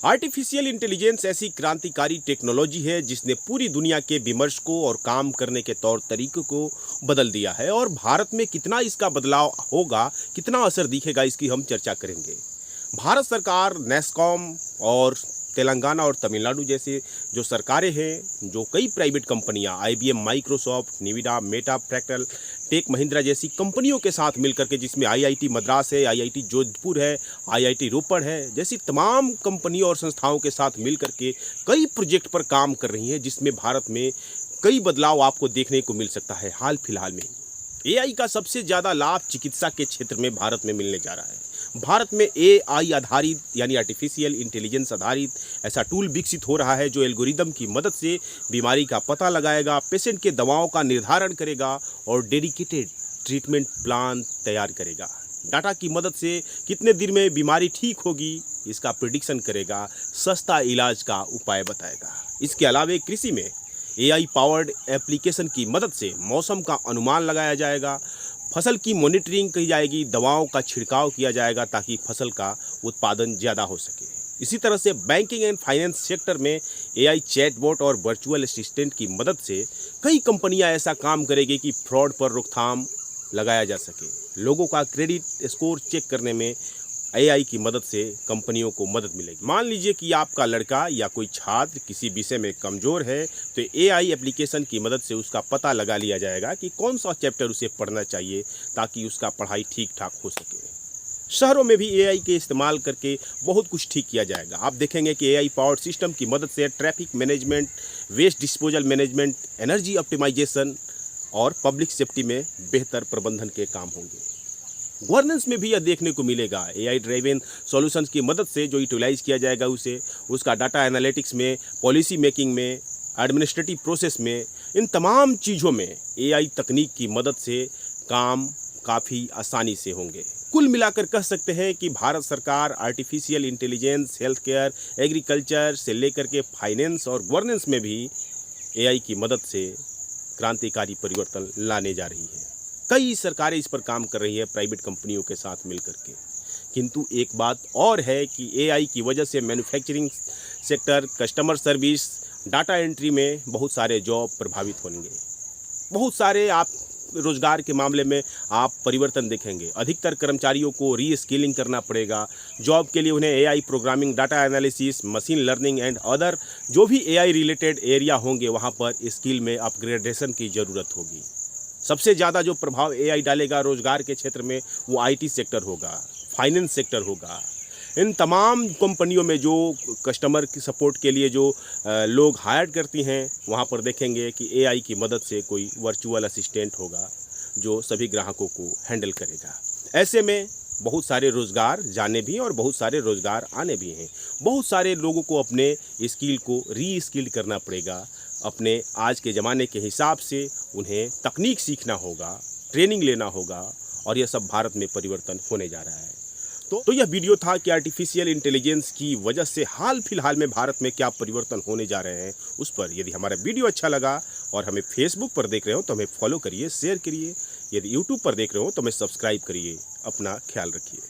Artificial intelligence ऐसी क्रांतिकारी technology है जिसने पूरी दुनिया के विमर्शकों और काम करने के तौर तरीकों को बदल दिया है। और भारत में कितना इसका बदलाव होगा, कितना असर दिखेगा, इसकी हम चर्चा करेंगे। भारत सरकार, नेस्कॉम और तेलंगाना और तमिलनाडु जैसे जो सरकारें हैं, जो कई प्राइवेट कंपनियां IBM, Microsoft, Nvidia, Meta, Fractal, Tech Mahindra जैसी कंपनियों के साथ मिलकर के, जिसमें IIT मद्रास है, IIT जोधपुर है, IIT रोपड़ है, जैसी तमाम कंपनियों और संस्थाओं के साथ मिलकर के कई प्रोजेक्ट पर काम कर रही हैं, जिसमें भारत में कई बदलाव आपको देखने को मिल सकता है। हाल फिलहाल में AI का सबसे ज़्यादा लाभ चिकित्सा के क्षेत्र में भारत में मिलने जा रहा है। भारत में AI आधारित यानी आर्टिफिशियल इंटेलिजेंस आधारित ऐसा टूल विकसित हो रहा है जो एल्गोरिदम की मदद से बीमारी का पता लगाएगा, पेशेंट के दवाओं का निर्धारण करेगा और डेडिकेटेड ट्रीटमेंट प्लान तैयार करेगा। डाटा की मदद से कितने दिन में बीमारी ठीक होगी इसका प्रिडिक्शन करेगा, सस्ता इलाज का उपाय बताएगा। इसके अलावा कृषि में AI पावर्ड एप्लीकेशन की मदद से मौसम का अनुमान लगाया जाएगा, फसल की मॉनिटरिंग की जाएगी, दवाओं का छिड़काव किया जाएगा ताकि फसल का उत्पादन ज़्यादा हो सके। इसी तरह से बैंकिंग एंड फाइनेंस सेक्टर में AI चैटबॉट और वर्चुअल असिस्टेंट की मदद से कई कंपनियां ऐसा काम करेगी कि फ्रॉड पर रोकथाम लगाया जा सके। लोगों का क्रेडिट स्कोर चेक करने में AI की मदद से कंपनियों को मदद मिलेगी। मान लीजिए कि आपका लड़का या कोई छात्र किसी विषय में कमज़ोर है तो AI एप्लीकेशन की मदद से उसका पता लगा लिया जाएगा कि कौन सा चैप्टर उसे पढ़ना चाहिए ताकि उसका पढ़ाई ठीक ठाक हो सके। शहरों में भी AI के इस्तेमाल करके बहुत कुछ ठीक किया जाएगा। आप देखेंगे कि AI पावर्ड सिस्टम की मदद से traffic management, waste disposal management, energy optimisation और पब्लिक सेफ्टी में बेहतर प्रबंधन के काम होंगे। गवर्नेंस में भी यह देखने को मिलेगा। AI ड्राइवन सॉल्यूशंस की मदद से जो यूटिलाइज किया जाएगा उसका डाटा एनालिटिक्स में, पॉलिसी मेकिंग में, एडमिनिस्ट्रेटिव प्रोसेस में, इन तमाम चीज़ों में AI तकनीक की मदद से काम काफ़ी आसानी से होंगे। कुल मिलाकर कह सकते हैं कि भारत सरकार artificial intelligence, health care, agriculture से लेकर के फाइनेंस और गवर्नेंस में भी AI की मदद से क्रांतिकारी परिवर्तन लाने जा रही है। कई सरकारें इस पर काम कर रही है प्राइवेट कंपनियों के साथ मिलकर के। किंतु एक बात और है कि AI की वजह से manufacturing sector, customer service, data entry में बहुत सारे जॉब प्रभावित होंगे। बहुत सारे आप रोजगार के मामले में आप परिवर्तन देखेंगे। अधिकतर कर्मचारियों को री-स्किलिंग करना पड़ेगा। जॉब के लिए उन्हें AI programming, data analysis, machine learning and other जो भी AI रिलेटेड एरिया होंगे वहाँ पर स्किल में अपग्रेडेशन की ज़रूरत होगी। सबसे ज़्यादा जो प्रभाव AI डालेगा रोजगार के क्षेत्र में वो IT सेक्टर होगा, फाइनेंस सेक्टर होगा। इन तमाम कंपनियों में जो कस्टमर की सपोर्ट के लिए जो लोग हायर करती हैं वहाँ पर देखेंगे कि AI की मदद से कोई वर्चुअल असिस्टेंट होगा जो सभी ग्राहकों को हैंडल करेगा। ऐसे में बहुत सारे रोज़गार जाने भी और बहुत सारे रोज़गार आने भी हैं। बहुत सारे लोगों को अपने स्किल को री-स्किल करना पड़ेगा। अपने आज के ज़माने के हिसाब से उन्हें तकनीक सीखना होगा, ट्रेनिंग लेना होगा और यह सब भारत में परिवर्तन होने जा रहा है। तो यह वीडियो था कि आर्टिफिशियल इंटेलिजेंस की वजह से हाल फिलहाल में भारत में क्या परिवर्तन होने जा रहे हैं उस पर। यदि हमारा वीडियो अच्छा लगा और हमें फेसबुक पर देख रहे हो तो हमें फॉलो करिए, शेयर करिए। यदि यूट्यूब पर देख रहे हो तो हमें सब्सक्राइब करिए। अपना ख्याल रखिए।